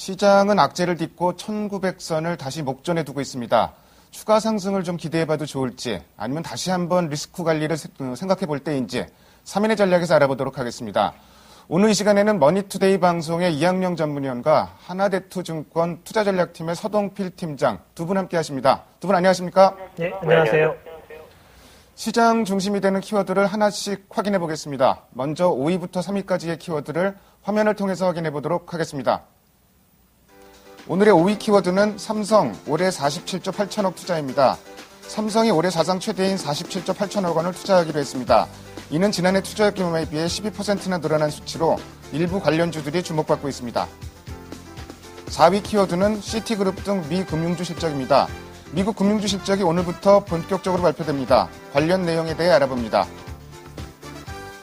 시장은 악재를 딛고 1900선을 다시 목전에 두고 있습니다. 추가 상승을 좀 기대해봐도 좋을지 아니면 다시 한번 리스크 관리를 생각해 볼 때인지 3인의 전략에서 알아보도록 하겠습니다. 오늘 이 시간에는 머니투데이 방송의 이학명 전문위원과 하나대투증권 투자전략팀의 서동필 팀장 두 분 함께 하십니다. 두 분 안녕하십니까? 네, 안녕하세요. 시장 중심이 되는 키워드를 하나씩 확인해 보겠습니다. 먼저 5위부터 3위까지의 키워드를 화면을 통해서 확인해 보도록 하겠습니다. 오늘의 5위 키워드는 삼성 올해 47조 8천억 투자입니다. 삼성이 올해 사상 최대인 47조 8천억 원을 투자하기로 했습니다. 이는 지난해 투자 규모에 비해 12%나 늘어난 수치로 일부 관련주들이 주목받고 있습니다. 4위 키워드는 시티그룹 등 미 금융주 실적입니다. 미국 금융주 실적이 오늘부터 본격적으로 발표됩니다. 관련 내용에 대해 알아봅니다.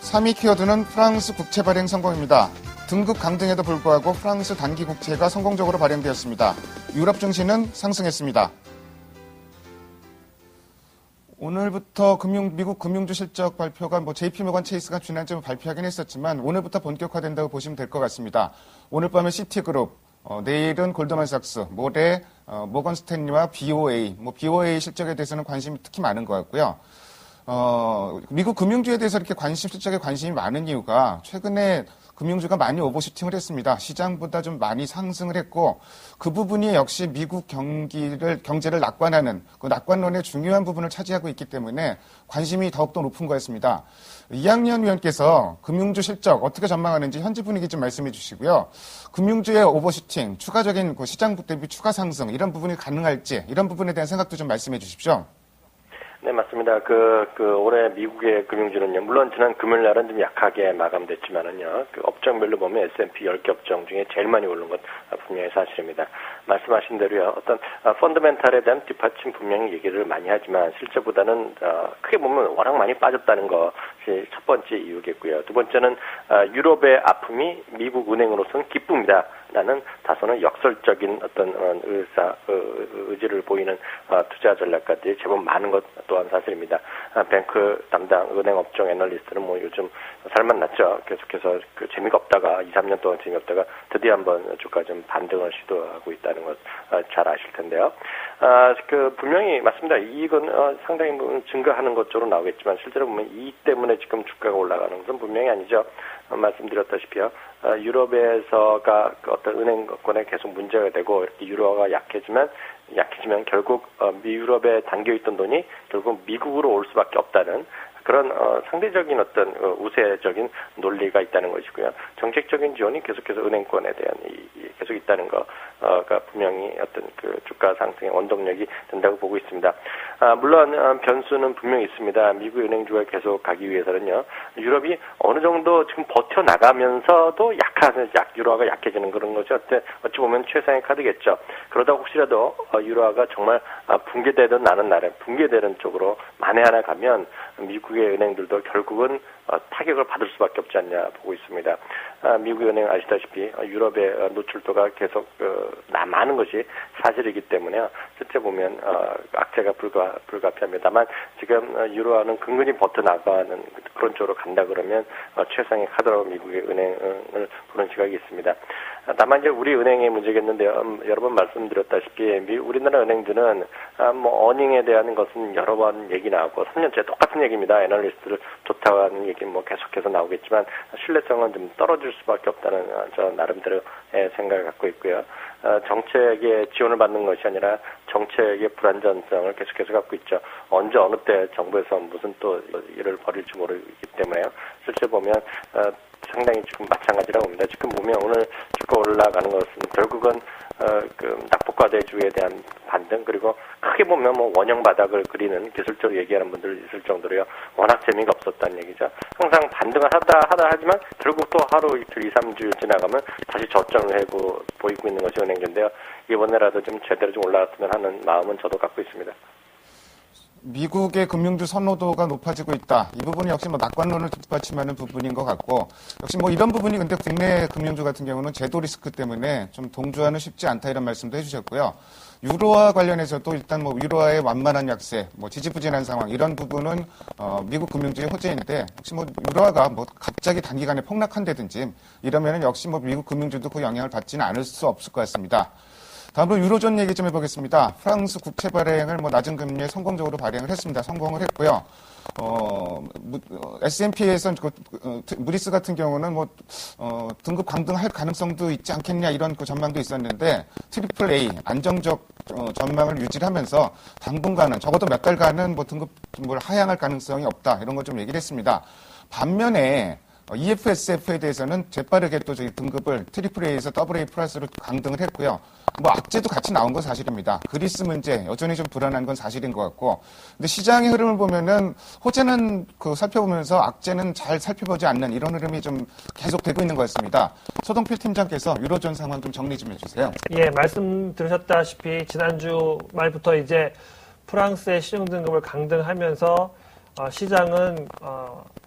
3위 키워드는 프랑스 국채 발행 성공입니다. 등급 강등에도 불구하고 프랑스 단기 국채가 성공적으로 발행되었습니다. 유럽 증시는 상승했습니다. 오늘부터 미국 금융주 실적 발표가 JP모건 체이스가 지난주에 발표하긴 했었지만 오늘부터 본격화된다고 보시면 될 것 같습니다. 오늘 밤에 시티그룹, 내일은 골드만삭스, 모레 모건 스탠리와 BOA, BOA 실적에 대해서는 관심이 특히 많은 것 같고요. 미국 금융주에 대해서 이렇게 실적에 관심이 많은 이유가 최근에 금융주가 많이 오버슈팅을 했습니다. 시장보다 좀 많이 상승을 했고 그 부분이 역시 미국 경제를 낙관하는 그 낙관론의 중요한 부분을 차지하고 있기 때문에 관심이 더욱더 높은 거였습니다. 이학년 위원께서 금융주 실적 어떻게 전망하는지 현지 분위기 좀 말씀해 주시고요. 금융주의 오버슈팅, 추가적인 시장 대비 추가 상승 이런 부분이 가능할지 이런 부분에 대한 생각도 좀 말씀해 주십시오. 네, 맞습니다. 올해 미국의 금융주는요, 물론 지난 금요일 날은 좀 약하게 마감됐지만은요, 업종별로 보면 S&P 10개 업종 중에 제일 많이 오른 것 분명히 사실입니다. 말씀하신 대로요, 어떤 펀더멘탈에 대한 뒷받침 분명히 얘기를 많이 하지만 실제보다는 크게 보면 워낙 많이 빠졌다는 것이 첫 번째 이유겠고요. 두 번째는 유럽의 아픔이 미국 은행으로서는 기쁩니다. 라는 다소는 역설적인 어떤 의지를 보이는 투자 전략가들이 제법 많은 것 또한 사실입니다. 뱅크 담당 은행 업종 애널리스트는 요즘 살만 났죠. 계속해서 재미가 없다가 2, 3년 동안 재미없다가 드디어 한번 주가 좀 반등을 시도하고 있다는 것 잘 아실 텐데요. 분명히 맞습니다. 이익은 상당히 증가하는 것으로 나오겠지만 실제로 보면 이익 때문에 지금 주가가 올라가는 것은 분명히 아니죠. 말씀드렸다시피요. 유럽에서가 어떤 은행권에 계속 문제가 되고 이렇게 유로화가 약해지면 결국 유럽에 담겨있던 돈이 결국 미국으로 올 수밖에 없다는 그런 상대적인 어떤 우세적인 논리가 있다는 것이고요. 정책적인 지원이 계속해서 은행권에 대한 계속 있다는 거가 분명히 어떤 주가 상승의 원동력이 된다고 보고 있습니다. 물론 변수는 분명히 있습니다. 미국 은행주가 계속 가기 위해서는요. 유럽이 어느 정도 지금 버텨나가면서도 유로화가 약해지는 그런 것이 어찌 보면 최상의 카드겠죠. 그러다 혹시라도 유로화가 정말 붕괴되던 나는 날에 붕괴되는 쪽으로 만에 하나 가면 미국의 은행들도 결국은 타격을 받을 수밖에 없지 않냐 보고 있습니다. 미국의 은행 아시다시피 유럽의 노출도가 계속 많은 것이 사실이기 때문에 실제 보면 악재가 불가피합니다만 지금 유로화는 근근히 버텨나가는 그런 쪽으로 간다 그러면 최상의 카드로 미국의 은행을 보는 시각이 있습니다. 다만 이제 우리 은행의 문제겠는데요. 여러 번 말씀드렸다시피 우리나라 은행들은 어닝에 대한 것은 여러 번 얘기 나오고 3년째 똑같은 얘기입니다. 애널리스트를 좋다고 하는 얘기 계속해서 나오겠지만 신뢰성은 좀 떨어질 수밖에 없다는 저 나름대로의 생각을 갖고 있고요. 정책의 지원을 받는 것이 아니라 정책의 불안전성을 계속해서 갖고 있죠. 언제 어느 때 정부에서 무슨 또 일을 벌일지 모르기 때문에요. 실제 보면 상당히 지금 마찬가지라고 봅니다. 지금 보면 오늘 주가 올라가는 것은 결국은 낙폭과대주에 대한 반등 그리고 크게 보면 원형 바닥을 그리는 기술적으로 얘기하는 분들 있을 정도로요. 워낙 재미가 없었다는 얘기죠. 항상 반등을 하다 하지만 결국 또 하루 이틀 2, 3주 지나가면 다시 저점을 보이고 있는 것이 은행주인데요. 이번에라도 좀 제대로 좀 올라갔으면 하는 마음은 저도 갖고 있습니다. 미국의 금융주 선호도가 높아지고 있다. 이 부분이 역시 낙관론을 뒷받침하는 부분인 것 같고 역시 이런 부분이 근데 국내 금융주 같은 경우는 제도 리스크 때문에 좀 동조하는 쉽지 않다 이런 말씀도 해주셨고요. 유로화 관련해서도 일단 뭐 유로화의 완만한 약세, 뭐 지지부진한 상황 이런 부분은 미국 금융주의 호재인데 혹시 뭐 유로화가 뭐 갑자기 단기간에 폭락한다든지 이러면은 역시 뭐 미국 금융주도 그 영향을 받지는 않을 수 없을 것 같습니다. 다음으로 유로존 얘기 좀 해보겠습니다. 프랑스 국채 발행을 뭐 낮은 금리에 성공적으로 발행을 했습니다. 성공을 했고요. S&P에서 무디스 같은 경우는 뭐 등급 강등할 가능성도 있지 않겠냐 이런 그 전망도 있었는데 트리플 A 안정적 전망을 유지하면서 당분간은 적어도 몇 달간은 뭐 등급을 하향할 가능성이 없다 이런 걸 좀 얘기를 했습니다. 반면에 EFSF에 대해서는 재빠르게 또 저희 등급을 트리플 A에서 더블 A 플러스로 강등을 했고요. 뭐 악재도 같이 나온 건 사실입니다. 그리스 문제 여전히 좀 불안한 건 사실인 것 같고, 근데 시장의 흐름을 보면은 호재는 살펴보면서 악재는 잘 살펴보지 않는 이런 흐름이 좀 계속되고 있는 것 같습니다. 서동필 팀장께서 유로존 상황 좀 정리 좀 해주세요. 예, 말씀 들으셨다시피 지난주 말부터 이제 프랑스의 신용 등급을 강등하면서 시장은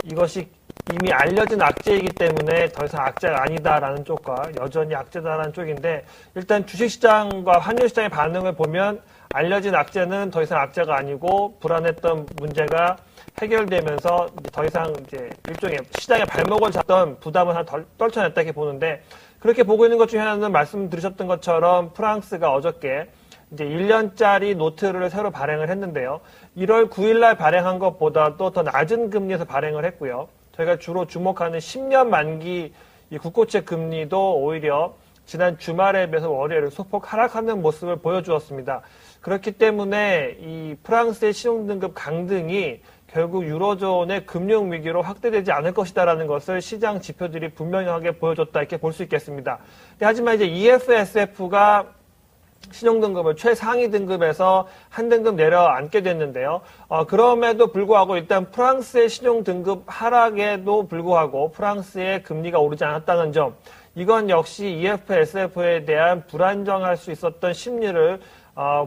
이것이 이미 알려진 악재이기 때문에 더 이상 악재가 아니다라는 쪽과 여전히 악재다라는 쪽인데, 일단 주식시장과 환율시장의 반응을 보면 알려진 악재는 더 이상 악재가 아니고 불안했던 문제가 해결되면서 더 이상 이제 일종의 시장의 발목을 잡던 부담을 하나 떨쳐냈다 이렇게 보는데, 그렇게 보고 있는 것 중에 하나는 말씀 들으셨던 것처럼 프랑스가 어저께 이제 1년짜리 노트를 새로 발행을 했는데요. 1월 9일날 발행한 것보다도 더 낮은 금리에서 발행을 했고요. 저희가 주로 주목하는 10년 만기 이 국고채 금리도 오히려 지난 주말에 비해서 월요일에 소폭 하락하는 모습을 보여주었습니다. 그렇기 때문에 이 프랑스의 신용등급 강등이 결국 유로존의 금융위기로 확대되지 않을 것이다라는 것을 시장 지표들이 분명하게 보여줬다 이렇게 볼 수 있겠습니다. 하지만 이제 EFSF가 신용등급을 최상위 등급에서 한 등급 내려앉게 됐는데요. 그럼에도 불구하고 일단 프랑스의 신용등급 하락에도 불구하고 프랑스의 금리가 오르지 않았다는 점, 이건 역시 EFSF에 대한 불안정할 수 있었던 심리를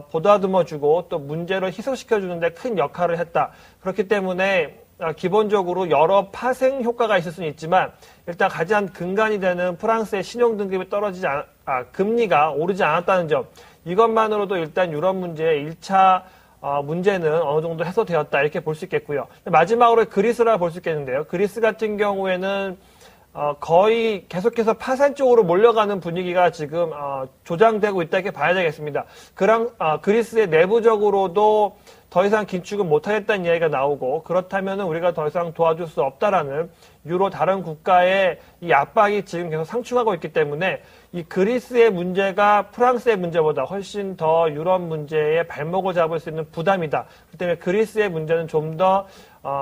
보다듬어주고 또 문제를 희석시켜주는 데 큰 역할을 했다. 그렇기 때문에 기본적으로 여러 파생 효과가 있을 수는 있지만 일단 가장 근간이 되는 프랑스의 신용등급이 금리가 오르지 않았다는 점, 이것만으로도 일단 유럽 문제의 1차 문제는 어느 정도 해소되었다 이렇게 볼 수 있겠고요. 마지막으로 그리스라 볼 수 있겠는데요. 그리스 같은 경우에는 거의 계속해서 파산 쪽으로 몰려가는 분위기가 지금 조장되고 있다 이렇게 봐야 되겠습니다. 그리스의 내부적으로도 더 이상 긴축은 못하겠다는 이야기가 나오고, 그렇다면 우리가 더 이상 도와줄 수 없다라는 유로 다른 국가의 이 압박이 지금 계속 상충하고 있기 때문에 이 그리스의 문제가 프랑스의 문제보다 훨씬 더 유럽 문제에 발목을 잡을 수 있는 부담이다. 그렇기 때문에 그리스의 문제는 좀 더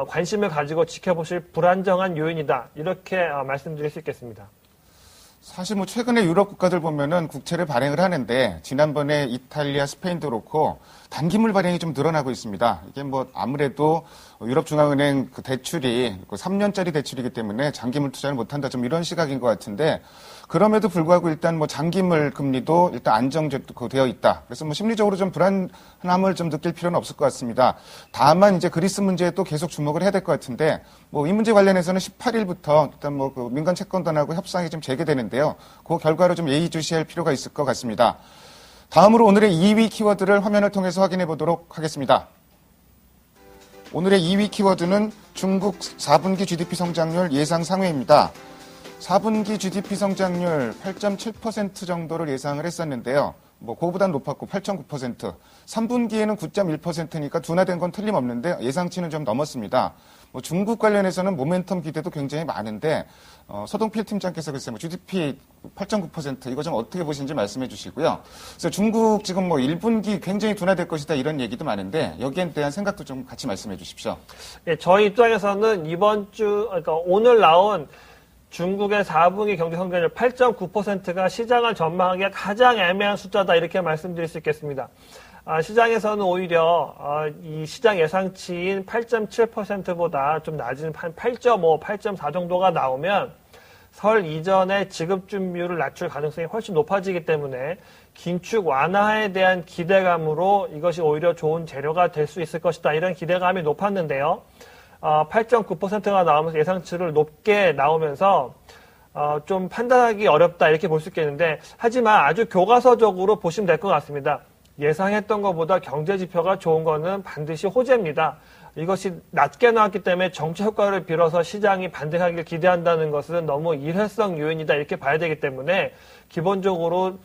관심을 가지고 지켜보실 불안정한 요인이다. 이렇게 말씀드릴 수 있겠습니다. 사실 뭐 최근에 유럽 국가들 보면은 국채를 발행을 하는데 지난번에 이탈리아, 스페인도 그렇고 단기물 발행이 좀 늘어나고 있습니다. 이게 뭐 아무래도 유럽중앙은행 그 대출이 3년짜리 대출이기 때문에 장기물 투자를 못한다 좀 이런 시각인 것 같은데, 그럼에도 불구하고 일단 뭐 장기물 금리도 일단 안정되어 있다. 그래서 뭐 심리적으로 좀 불안함을 좀 느낄 필요는 없을 것 같습니다. 다만 이제 그리스 문제에 또 계속 주목을 해야 될 것 같은데, 뭐 이 문제 관련해서는 18일부터 일단 뭐 그 민간 채권단하고 협상이 좀 재개되는데요. 그 결과로 좀 예의주시할 필요가 있을 것 같습니다. 다음으로 오늘의 2위 키워드를 화면을 통해서 확인해 보도록 하겠습니다. 오늘의 2위 키워드는 중국 4분기 GDP 성장률 예상 상회입니다. 4분기 GDP 성장률 8.7% 정도를 예상을 했었는데요. 뭐 그거보단 높았고 8.9%. 3분기에는 9.1%니까 둔화된 건 틀림없는데 예상치는 좀 넘었습니다. 뭐 중국 관련해서는 모멘텀 기대도 굉장히 많은데 서동필 팀장께서 글쎄 뭐 GDP 8.9% 이거 좀 어떻게 보시는지 말씀해 주시고요. 그래서 중국 지금 뭐 1분기 굉장히 둔화될 것이다 이런 얘기도 많은데 여기에 대한 생각도 좀 같이 말씀해 주십시오. 예, 저희 입장에서는 그러니까 오늘 나온 중국의 4분기 경제 성장률 8.9%가 시장을 전망하기에 가장 애매한 숫자다 이렇게 말씀드릴 수 있겠습니다. 시장에서는 오히려 이 시장 예상치인 8.7%보다 좀 낮은 한 8.5, 8.4 정도가 나오면 설 이전에 지급 준비율을 낮출 가능성이 훨씬 높아지기 때문에 긴축 완화에 대한 기대감으로 이것이 오히려 좋은 재료가 될 수 있을 것이다. 이런 기대감이 높았는데요. 8.9%가 나오면서 예상치를 높게 나오면서 좀 판단하기 어렵다 이렇게 볼 수 있겠는데, 하지만 아주 교과서적으로 보시면 될 것 같습니다. 예상했던 것보다 경제 지표가 좋은 거는 반드시 호재입니다. 이것이 낮게 나왔기 때문에 정치 효과를 빌어서 시장이 반등하기를 기대한다는 것은 너무 일회성 요인이다 이렇게 봐야 되기 때문에 기본적으로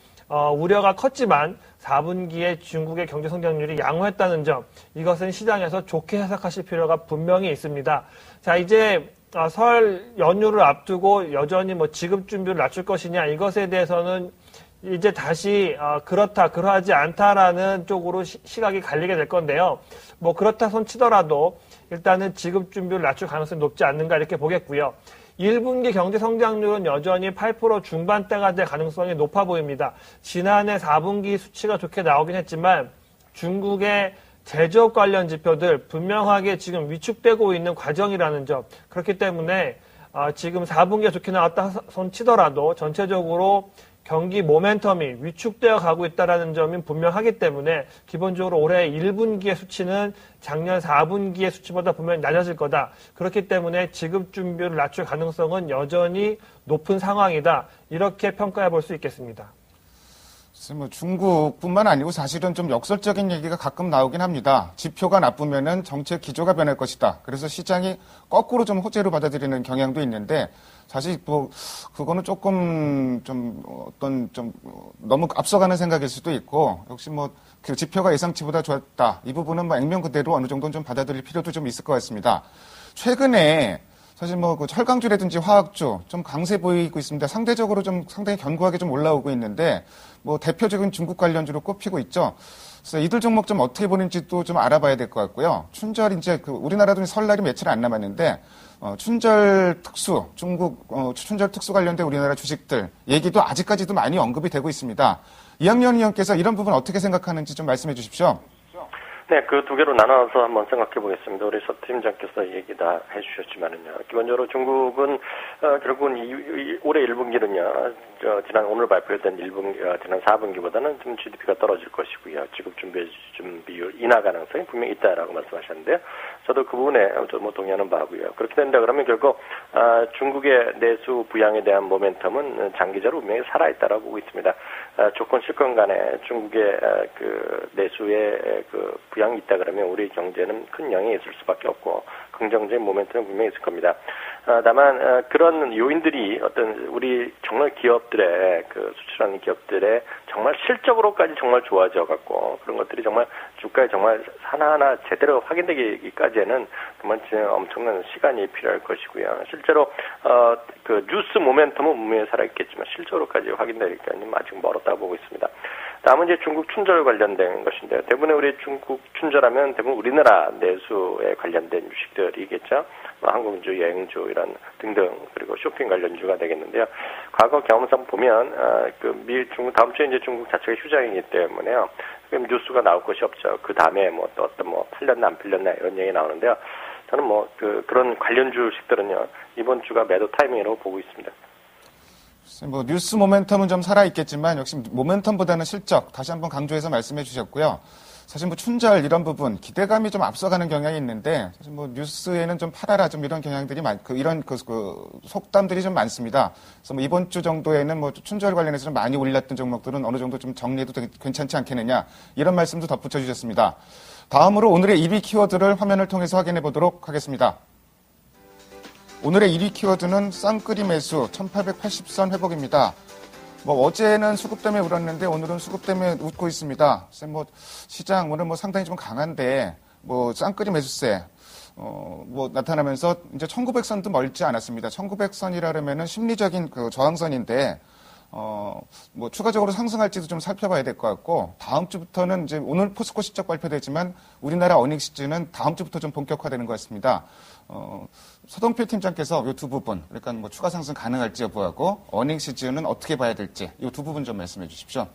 우려가 컸지만 4분기에 중국의 경제 성장률이 양호했다는 점, 이것은 시장에서 좋게 해석하실 필요가 분명히 있습니다. 자, 이제 설 연휴를 앞두고 여전히 뭐 지급 준비를 낮출 것이냐, 이것에 대해서는 이제 다시 그렇다, 그러하지 않다라는 쪽으로 시각이 갈리게 될 건데요. 뭐 그렇다 손 치더라도 일단은 지급 준비를 낮출 가능성이 높지 않는가 이렇게 보겠고요. 1분기 경제 성장률은 여전히 8% 중반대가 될 가능성이 높아 보입니다. 지난해 4분기 수치가 좋게 나오긴 했지만 중국의 제조업 관련 지표들 분명하게 지금 위축되고 있는 과정이라는 점, 그렇기 때문에 지금 4분기가 좋게 나왔다 손 치더라도 전체적으로 경기 모멘텀이 위축되어 가고 있다는 점이 분명하기 때문에 기본적으로 올해 1분기의 수치는 작년 4분기의 수치보다 분명히 낮아질 거다. 그렇기 때문에 지급 준비를 낮출 가능성은 여전히 높은 상황이다. 이렇게 평가해 볼 수 있겠습니다. 뭐 중국뿐만 아니고 사실은 좀 역설적인 얘기가 가끔 나오긴 합니다. 지표가 나쁘면은 정책 기조가 변할 것이다. 그래서 시장이 거꾸로 좀 호재로 받아들이는 경향도 있는데 사실 뭐 그거는 조금 좀 너무 앞서가는 생각일 수도 있고 역시 뭐 그 지표가 예상치보다 좋았다. 이 부분은 뭐 액면 그대로 어느 정도는 좀 받아들일 필요도 좀 있을 것 같습니다. 최근에 사실 뭐 그 철강주라든지 화학주 좀 강세 보이고 있습니다. 상대적으로 좀 상당히 견고하게 좀 올라오고 있는데 뭐 대표적인 중국 관련주로 꼽히고 있죠. 그래서 이들 종목 좀 어떻게 보는지도 좀 알아봐야 될 것 같고요. 춘절 이제 그 우리나라도 설날이 며칠 안 남았는데 춘절 특수 중국 춘절 특수 관련된 우리나라 주식들 얘기도 아직까지도 많이 언급이 되고 있습니다. 이학년 의원께서 이런 부분 어떻게 생각하는지 좀 말씀해 주십시오. 네, 그 두 개로 나눠서 한번 생각해 보겠습니다. 우리 서 팀장께서 얘기 다 해주셨지만은요. 기본적으로 중국은 결국은 올해 1분기는요. 지난 오늘 발표된 지난 4분기보다는 좀 GDP가 떨어질 것이고요. 지급 준비율 인하 가능성이 분명히 있다라고 말씀하셨는데요. 저도 그 부분에 뭐 동의하는 바고요. 그렇게 된다 그러면 결국 중국의 내수 부양에 대한 모멘텀은 장기적으로 분명히 살아있다라고 보고 있습니다. 조건 실권 간에 중국의 그 내수의 그 부양이 있다 그러면 우리 경제는 큰 영향이 있을 수밖에 없고 긍정적인 모멘텀은 분명히 있을 겁니다. 다만 그런 요인들이 어떤 우리 정말 기업들의 그 수출하는 기업들의 정말 실적으로까지 정말 좋아져 갖고 그런 것들이 정말 주가에 정말 하나하나 제대로 확인되기까지는 정말 엄청난 시간이 필요할 것이고요. 실제로 그 뉴스 모멘텀은 분명히 살아있겠지만 실적으로까지 확인되기까지는 아직 멀었다고 보고 있습니다. 다음은 이제 중국 춘절 관련된 것인데요. 대부분의 우리 중국 춘절하면 대부분 우리나라 내수에 관련된 주식들이겠죠. 항공주, 여행주 이런 등등 그리고 쇼핑 관련주가 되겠는데요. 과거 경험상 보면 중국 다음 주에 이제 중국 자체가 휴장이기 때문에요. 뉴스가 나올 것이 없죠. 그 다음에 뭐 또 어떤 뭐 팔렸나 안 팔렸나 이런 얘기 나오는데요. 저는 뭐 그런 관련 주식들은요 이번 주가 매도 타이밍이라고 보고 있습니다. 뭐 뉴스 모멘텀은 좀 살아있겠지만 역시 모멘텀보다는 실적 다시 한번 강조해서 말씀해 주셨고요. 사실 뭐 춘절 이런 부분 기대감이 좀 앞서가는 경향이 있는데 사실 뭐 뉴스에는 좀 팔아라 좀 이런 경향들이 이런 속담들이 좀 많습니다. 그래서 뭐 이번 주 정도에는 뭐 춘절 관련해서 좀 많이 올랐던 종목들은 어느 정도 좀 정리해도 괜찮지 않겠느냐 이런 말씀도 덧붙여 주셨습니다. 다음으로 오늘의 1위 키워드를 화면을 통해서 확인해 보도록 하겠습니다. 오늘의 1위 키워드는 쌍끌이 매수 1880선 회복입니다. 뭐 어제는 수급 때문에 울었는데 오늘은 수급 때문에 웃고 있습니다. 뭐 시장 오늘 뭐 상당히 좀 강한데 뭐 쌍끌이 매수세 뭐 나타나면서 이제 1900선도 멀지 않았습니다. 1900선이라면은 심리적인 그 저항선인데 뭐 추가적으로 상승할지도 좀 살펴봐야 될 것 같고 다음 주부터는 이제 오늘 포스코 실적 발표되지만 우리나라 어닝 시즌은 다음 주부터 좀 본격화되는 것 같습니다. 서동필 팀장께서 이 두 부분, 그러니까 뭐 추가 상승 가능할지 여부하고 어닝 시즌은 어떻게 봐야 될지 이 두 부분 좀 말씀해 주십시오.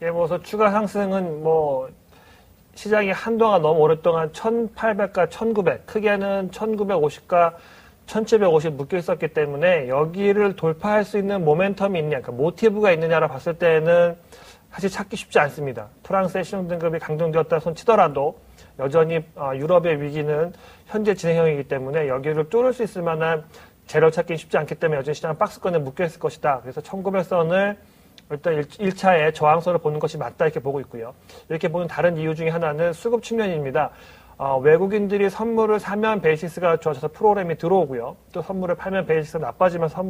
예, 뭐 추가 상승은 뭐 시장이 한동안 너무 오랫동안 1800과 1900, 크게는 1950과 1750 묶여 있었기 때문에 여기를 돌파할 수 있는 모멘텀이 있냐, 그러니까 모티브가 있느냐를 봤을 때는 사실 찾기 쉽지 않습니다. 프랑스의 신용등급이 강등되었다 손 치더라도 여전히 유럽의 위기는 현재 진행형이기 때문에 여기를 뚫을 수 있을 만한 재료 찾기 쉽지 않기 때문에 여전히 시장은 박스권에 묶여 있을 것이다. 그래서 1900선을 일단 1차의 저항선을 보는 것이 맞다 이렇게 보고 있고요. 이렇게 보는 다른 이유 중에 하나는 수급 측면입니다. 외국인들이 선물을 사면 베이시스가 좋아져서 프로그램이 들어오고요. 또 선물을 팔면 베이시스가 나빠지면서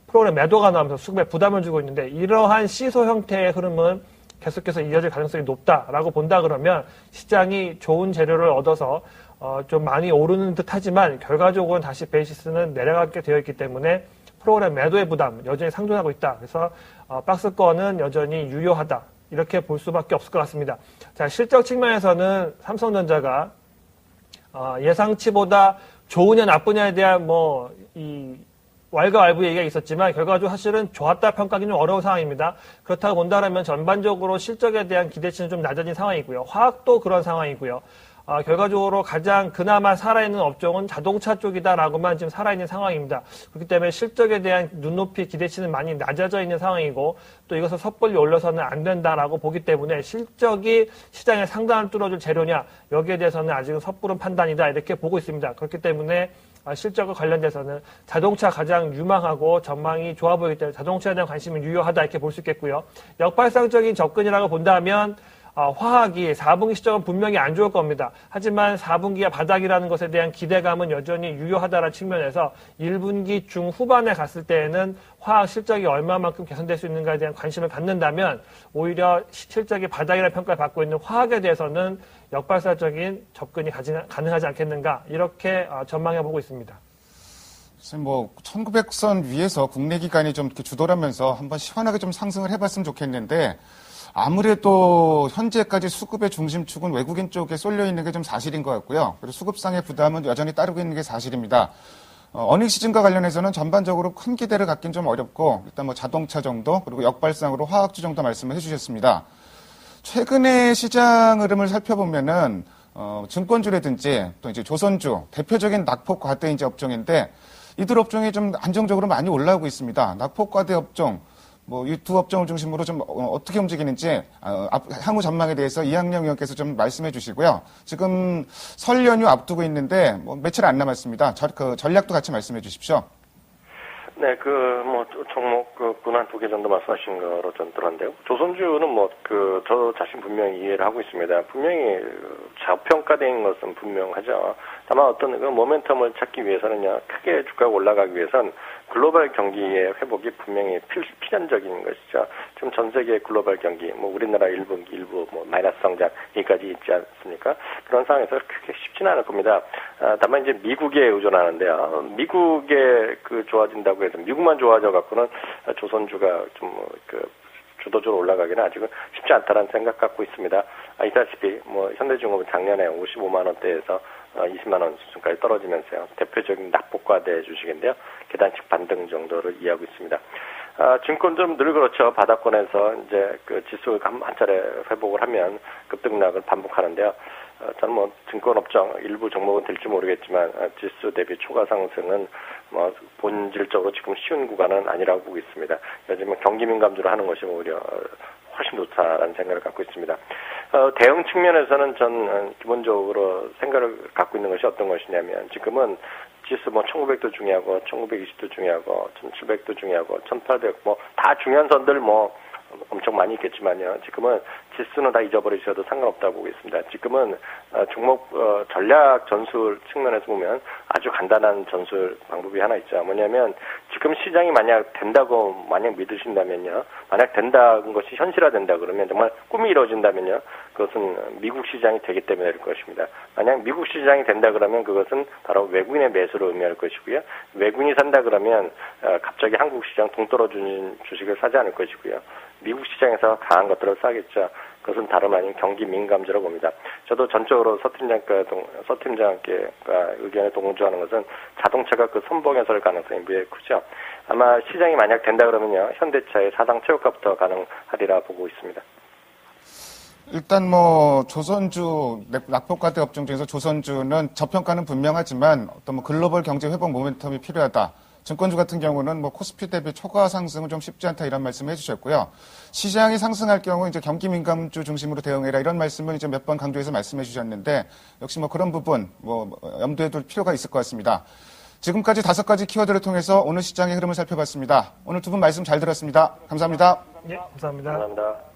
프로그램 매도가 나오면서 수급에 부담을 주고 있는데 이러한 시소 형태의 흐름은 계속해서 이어질 가능성이 높다라고 본다 그러면 시장이 좋은 재료를 얻어서 좀 많이 오르는 듯 하지만 결과적으로는 다시 베이시스는 내려가게 되어 있기 때문에 프로그램 매도의 부담 여전히 상존하고 있다. 그래서 박스권은 여전히 유효하다. 이렇게 볼 수밖에 없을 것 같습니다. 자, 실적 측면에서는 삼성전자가 예상치보다 좋으냐 나쁘냐에 대한 왈가왈부 얘기가 있었지만 결과적으로 사실은 좋았다 평가하기는 좀 어려운 상황입니다. 그렇다고 본다면 전반적으로 실적에 대한 기대치는 좀 낮아진 상황이고요. 화학도 그런 상황이고요. 결과적으로 가장 그나마 살아있는 업종은 자동차 쪽이다라고만 지금 살아있는 상황입니다. 그렇기 때문에 실적에 대한 눈높이 기대치는 많이 낮아져 있는 상황이고 또 이것을 섣불리 올려서는 안 된다라고 보기 때문에 실적이 시장의 상단을 뚫어줄 재료냐 여기에 대해서는 아직은 섣부른 판단이다 이렇게 보고 있습니다. 그렇기 때문에 실적과 관련돼서는 자동차 가장 유망하고 전망이 좋아 보이기 때문에 자동차에 대한 관심은 유효하다 이렇게 볼 수 있겠고요. 역발상적인 접근이라고 본다면 화학이 4분기 시점은 분명히 안 좋을 겁니다. 하지만 4분기가 바닥이라는 것에 대한 기대감은 여전히 유효하다는 측면에서 1분기 중후반에 갔을 때에는 화학 실적이 얼마만큼 개선될 수 있는가에 대한 관심을 갖는다면 오히려 실적이 바닥이라는 평가를 받고 있는 화학에 대해서는 역발상적인 접근이 가능하지 않겠는가 이렇게 전망해 보고 있습니다. 1900선 위에서 국내 기관이 좀 이렇게 주도하면서 한번 시원하게 좀 상승을 해봤으면 좋겠는데 아무래도 현재까지 수급의 중심축은 외국인 쪽에 쏠려 있는 게 좀 사실인 것 같고요. 그리고 수급상의 부담은 여전히 따르고 있는 게 사실입니다. 어닝 시즌과 관련해서는 전반적으로 큰 기대를 갖긴 좀 어렵고 일단 자동차 정도 그리고 역발상으로 화학주 정도 말씀을 해주셨습니다. 최근에 시장 흐름을 살펴보면은 증권주라든지 또 이제 조선주 대표적인 낙폭 과대 이제 업종인데 이들 업종이 좀 안정적으로 많이 올라오고 있습니다. 낙폭 과대 업종 이 두 업종을 중심으로 좀 어떻게 움직이는지 향후 전망에 대해서 이학영 의원께서 좀 말씀해 주시고요. 지금 설 연휴 앞두고 있는데 며칠 안 남았습니다. 전략도 같이 말씀해 주십시오. 네, 종목, 군한 2개 정도 말씀하신 거로 전 들었는데요. 조선주는 저 자신 분명히 이해를 하고 있습니다. 분명히 저평가된 것은 분명하죠. 다만 어떤 모멘텀을 찾기 위해서는요, 크게 주가가 올라가기 위해선 글로벌 경기의 회복이 분명히 필연적인 것이죠. 지금 전 세계 글로벌 경기, 우리나라 일부 마이너스 성장, 여기까지 있지 않습니까? 그런 상황에서 크게 쉽지는 않을 겁니다. 다만 이제 미국에 의존하는데요. 미국에 좋아진다고 해서 미국만 좋아져 갖고는 조선주가 주도적으로 올라가기는 아직은 쉽지 않다는 생각 갖고 있습니다. 아시다시피 현대중공업은 작년에 55만 원대에서 20만 원 수준까지 떨어지면서요. 대표적인 낙폭과대 주식인데요. 계단식 반등 정도를 이해하고 있습니다. 증권 좀 늘 그렇죠. 바닥권에서 이제 지수가 한 차례 회복을 하면 급등락을 반복하는데요. 저는 증권업종 일부 종목은 될지 모르겠지만 지수 대비 초과 상승은 본질적으로 지금 쉬운 구간은 아니라고 보고 있습니다. 요즘은 경기 민감주로 하는 것이 오히려 훨씬 좋다라는 생각을 갖고 있습니다. 대응 측면에서는 전 기본적으로 생각을 갖고 있는 것이 어떤 것이냐면 지금은 지수 1900도 중요하고 1920도 중요하고 1700도 중요하고 1800 다 중요한 선들 엄청 많이 있겠지만요. 지금은 지수는 다 잊어버리셔도 상관없다고 보고 있습니다. 지금은 종목 전략 전술 측면에서 보면 아주 간단한 전술 방법이 하나 있죠. 뭐냐면 지금 시장이 만약 믿으신다면요. 만약 된다는 것이 현실화된다 그러면 정말 꿈이 이루어진다면요. 그것은 미국 시장이 되기 때문에 될 것입니다. 만약 미국 시장이 된다 그러면 그것은 바로 외국인의 매수를 의미할 것이고요. 외국인이 산다 그러면 갑자기 한국 시장 동떨어지는 주식을 사지 않을 것이고요. 미국 시장에서 강한 것들을 사겠죠. 그것은 다름 아닌 경기 민감주라고 봅니다. 저도 전적으로 서 팀장께가 의견에 동조하는 것은 자동차가 선봉에 설 가능성이 매우 크죠. 아마 시장이 만약 된다 그러면요. 현대차의 사상 최고가부터 가능하리라 보고 있습니다. 일단 조선주 낙폭과대 업종 중에서 조선주는 저평가는 분명하지만 어떤 글로벌 경제 회복 모멘텀이 필요하다. 증권주 같은 경우는 코스피 대비 초과 상승은 좀 쉽지 않다 이런 말씀을 해주셨고요. 시장이 상승할 경우 이제 경기 민감주 중심으로 대응해라 이런 말씀을 이제 몇 번 강조해서 말씀해 주셨는데 역시 그런 부분 염두에 둘 필요가 있을 것 같습니다. 지금까지 5가지 키워드를 통해서 오늘 시장의 흐름을 살펴봤습니다. 오늘 두 분 말씀 잘 들었습니다. 감사합니다. 예, 감사합니다. 감사합니다.